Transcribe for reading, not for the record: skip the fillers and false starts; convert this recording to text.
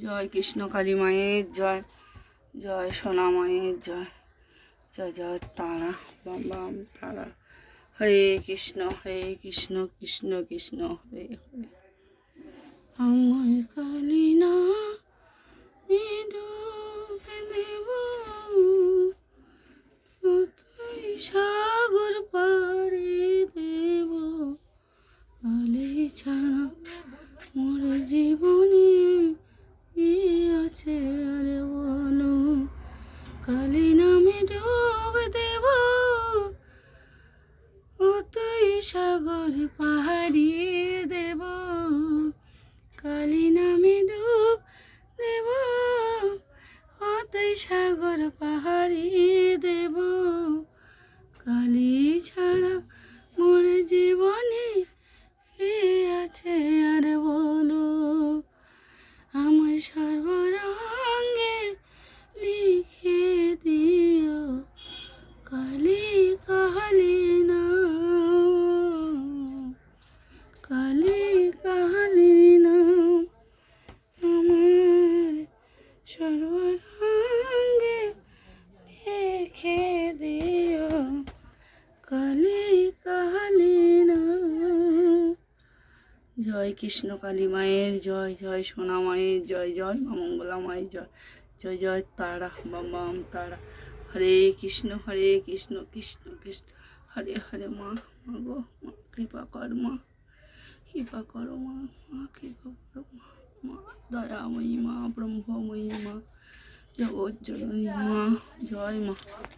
জয় কৃষ্ণ কালী মায়ের জয়, জয় সোনা মায়ের জয়, জয় জয় তারা বাম বাম তারা। হরে কৃষ্ণ কৃষ্ণ কৃষ্ণ হরে হরে। আমার কালী না ডুবে দেব তুই সাগর পাড়ে দেব, কালী ছাড়া মোর জীবনে কি আছে আরে বলো। কালী নামে ডুব দেব ও তুই সাগর পাহাড়ি দেব, কালী নামে ডুব দেব ও তুই সাগর পাহাড়ি দেব, কালী ছাড়া মোর জীবনে কি আছে আর বলো। আমার সর্বরঙ্গে লিখে দিও কালী কালী না, কালী কালী না। আমার সর্বরঙ্গে লিখে দিও কালী কালী না। জয় কৃষ্ণ কালী মায়ের জয়, জয় সোনা মায়ের জয়, জয় মা মঙ্গলা মায়ের জয়, জয় জয় তারা বাম বাম তারা। হরে কৃষ্ণ কৃষ্ণ কৃষ্ণ হরে হরে। মা গো মা কৃপা কর মা, কৃপা করো মা, মা কৃপা করো মা, মা দয়াময়ী মা, ব্রহ্মময়ী মা, জগৎ জননী মা, জয় মা।